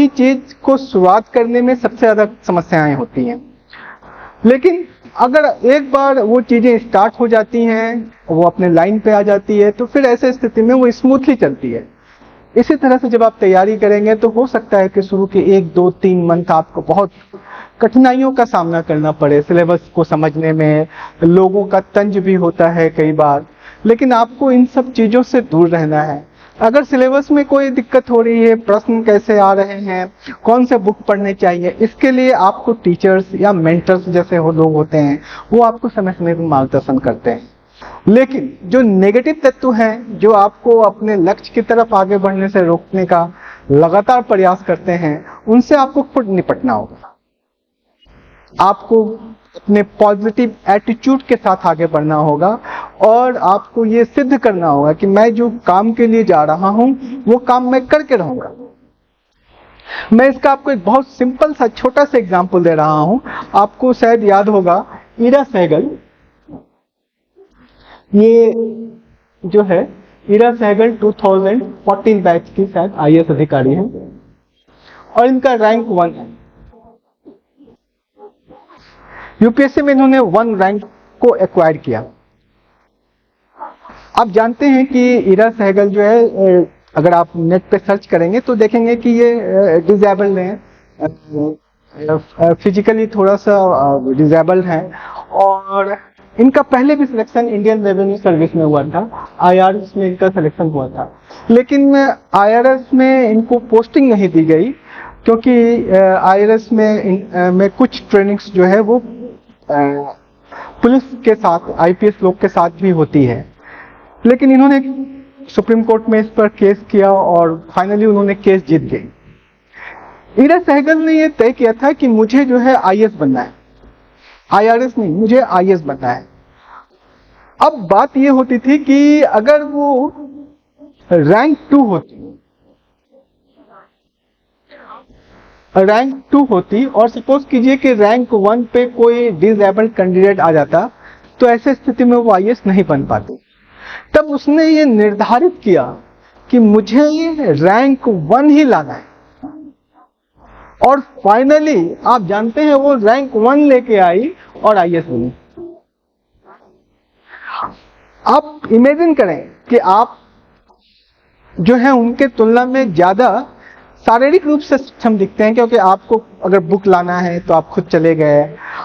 ही चीज को शुरुआत करने में सबसे ज्यादा समस्याएं होती हैं। लेकिन अगर एक बार वो चीजें स्टार्ट हो जाती हैं, वो अपने लाइन पे आ जाती है, तो फिर ऐसे स्थिति में वो स्मूथली चलती है। इसी तरह से जब आप तैयारी करेंगे तो हो सकता है कि शुरू के 1, 2, 3 मंथ आपको बहुत कठिनाइयों का सामना करना पड़े सिलेबस को समझने में, लोगों का तंज भी होता है कई बार, लेकिन आपको इन सब चीजों से दूर रहना है। अगर सिलेबस में कोई दिक्कत हो रही है, प्रश्न कैसे आ रहे हैं, कौन से बुक पढ़ने चाहिए, इसके लिए आपको टीचर्स या मेंटर्स जैसे लोग होते हैं, वो आपको समय समय पर मार्गदर्शन करते हैं। लेकिन जो नेगेटिव तत्व हैं, जो आपको अपने लक्ष्य की तरफ आगे बढ़ने से रोकने का लगातार प्रयास करते हैं, उनसे आपको खुद निपटना होगा। आपको अपने पॉजिटिव एटीट्यूड के साथ आगे बढ़ना होगा और आपको ये सिद्ध करना होगा कि मैं जो काम के लिए जा रहा हूं वो काम मैं करके रहूंगा। मैं इसका आपको एक बहुत सिंपल सा छोटा सा एग्जांपल दे रहा हूं। आपको शायद याद होगा ईरा सहगल, ये जो है ईरा सहगल 2014 बैच की शायद आईएएस अधिकारी है और इनका रैंक 1 है। यूपीएससी में इन्होंने 1 रैंक को एक्वायर किया। आप जानते हैं कि ईरा सहगल जो है, अगर आप नेट पे सर्च करेंगे तो देखेंगे कि ये डिसेबल्ड हैं, फिजिकली थोड़ा सा डिसेबल्ड हैं, और इनका पहले भी सिलेक्शन इंडियन रेवेन्यू सर्विस में हुआ था, आईआरएस में इनका सिलेक्शन हुआ था। लेकिन आईआरएस में इनको पोस्टिंग नहीं दी गई क्योंकि आईआरएस में कुछ ट्रेनिंग्स जो है वो पुलिस के साथ, आईपीएस लोग के साथ भी होती है। लेकिन इन्होंने सुप्रीम कोर्ट में इस पर केस किया और फाइनली उन्होंने केस जीत गई। ईरा सहगल ने यह तय किया था कि मुझे जो है आईएएस बनना है, आईआरएस नहीं, मुझे आईएएस बनना है। अब बात यह होती थी कि अगर वो रैंक 2 होती और सपोज कीजिए कि रैंक 1 पे कोई डिसेबल्ड कैंडिडेट आ जाता, तो ऐसे स्थिति में वो आईएएस नहीं बन पाती। तब उसने ये निर्धारित किया कि मुझे रैंक 1 ही लाना है, और फाइनली आप जानते हैं वो रैंक 1 लेके आई और आईएएस बनी। आप इमेजिन करें कि आप जो है उनके तुलना में ज्यादा शारीरिक रूप से सक्षम दिखते हैं, क्योंकि आपको अगर बुक लाना है तो आप खुद चले गए,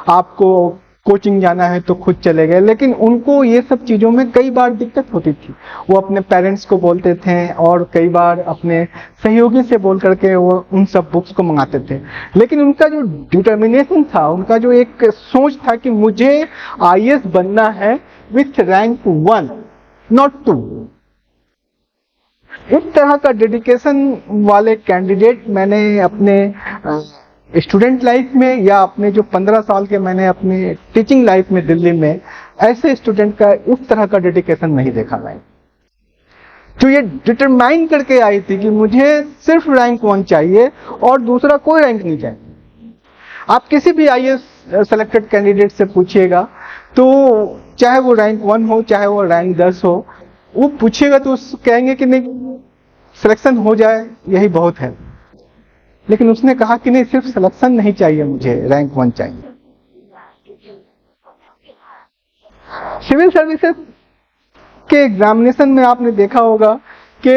आपको कोचिंग जाना है तो खुद चले गए। लेकिन उनको ये सब चीजों में कई बार दिक्कत होती थी। वो अपने पेरेंट्स को बोलते थे और कई बार अपने सहयोगी से बोल करके वो उन सब बुक्स को मंगाते थे। लेकिन उनका जो डिटर्मिनेशन था, उनका जो एक सोच था कि मुझे आईएएस बनना है विथ रैंक 1 नॉट 2। इस तरह का डेडिकेशन वाले कैंडिडेट मैंने अपने स्टूडेंट लाइफ में या अपने जो 15 साल के मैंने अपने टीचिंग लाइफ में दिल्ली में, ऐसे स्टूडेंट का इस तरह का डेडिकेशन नहीं देखा मैं, जो ये डिटरमाइन करके आई थी कि मुझे सिर्फ रैंक 1 चाहिए और दूसरा कोई रैंक नहीं चाहिए। आप किसी भी आईएएस सेलेक्टेड कैंडिडेट से पूछिएगा तो चाहे वो रैंक 1 हो चाहे वो रैंक 10 हो, वो पूछेगा तो कहेंगे कि नहीं, सिलेक्शन हो जाए यही बहुत है। लेकिन उसने कहा कि नहीं, सिर्फ सिलेक्शन नहीं चाहिए, मुझे रैंक 1 चाहिए। सिविल सर्विसेज के एग्जामिनेशन में आपने देखा होगा कि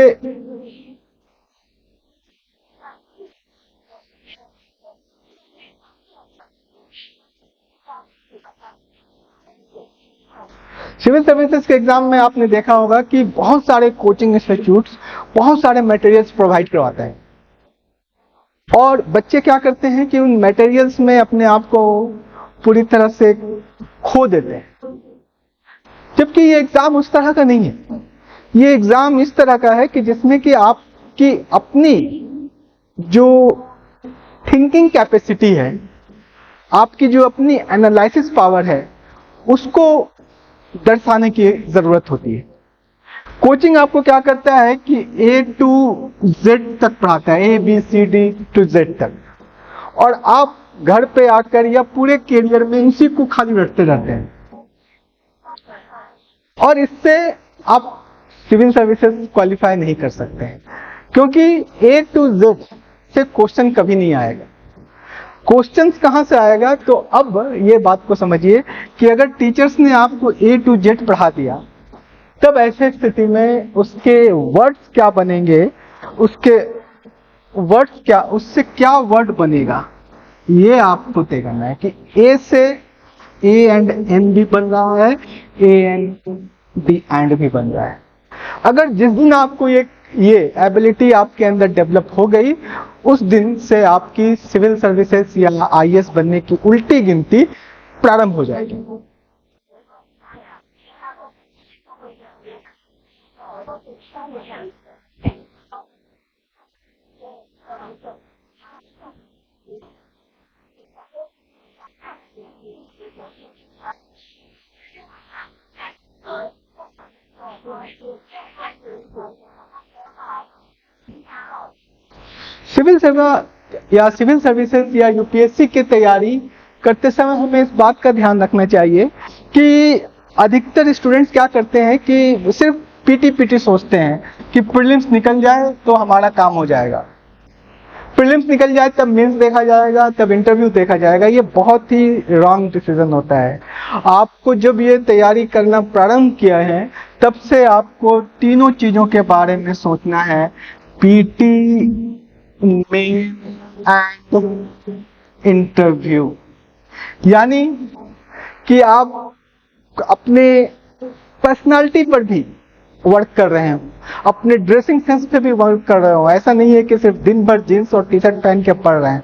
सिविल सर्विसेज के एग्जाम में आपने देखा होगा कि बहुत सारे कोचिंग इंस्टीट्यूट्स बहुत सारे मटेरियल्स प्रोवाइड करवाते हैं, और बच्चे क्या करते हैं कि उन मटेरियल्स में अपने आप को पूरी तरह से खो देते हैं। जबकि ये एग्जाम उस तरह का नहीं है। ये एग्जाम इस तरह का है कि जिसमें कि आपकी अपनी जो थिंकिंग कैपेसिटी है, आपकी जो अपनी एनालिसिस पावर है, उसको दर्शाने की जरूरत होती है। कोचिंग आपको क्या करता है कि A to Z तक पढ़ाता है, ABCD to Z तक, और आप घर पे आकर या पूरे कैरियर में इसी को खाली रटते रहते हैं, और इससे आप सिविल सर्विसेज क्वालिफाई नहीं कर सकते हैं। क्योंकि A to Z से क्वेश्चन कभी नहीं आएगा। क्वेश्चंस कहाँ से आएगा? तो अब ये बात को समझिए कि अगर टीचर्स ने आपको A to Z पढ़ा दिया, तब ऐसे स्थिति में उसके वर्ड्स क्या बनेंगे, उसके वर्ड्स क्या, उससे क्या वर्ड बनेगा, ये आपको तय करना है कि A से A एंड N भी बन रहा है, A एंड B एंड भी बन रहा है। अगर जिस दिन आपको ये एबिलिटी आपके अंदर डेवलप हो गई, उस दिन से आपकी सिविल सर्विसेज या IAS बनने की उल्टी गिनती प्रारंभ हो जाएगी। सिविल सेवा या सिविल सर्विसेज या यूपीएससी की तैयारी करते समय हमें इस बात का ध्यान रखना चाहिए कि अधिकतर स्टूडेंट्स क्या करते हैं कि सिर्फ पीटी सोचते हैं कि प्रीलिम्स निकल जाए तो हमारा काम हो जाएगा, प्रीलिम्स निकल जाए तब मेंस देखा जाएगा, तब इंटरव्यू देखा जाएगा। ये बहुत ही रॉन्ग डिसीजन होता है। आपको जब ये तैयारी करना प्रारंभ किया है, तब से आपको तीनों चीजों के बारे में सोचना है, पीटी, मेन एंड इंटरव्यू। यानी कि आप अपने पर्सनालिटी पर भी वर्क कर रहे हो, अपने ड्रेसिंग सेंस पे भी वर्क कर रहे हो। ऐसा नहीं है कि सिर्फ दिन भर जींस और टी शर्ट पहन के पढ़ रहे हैं।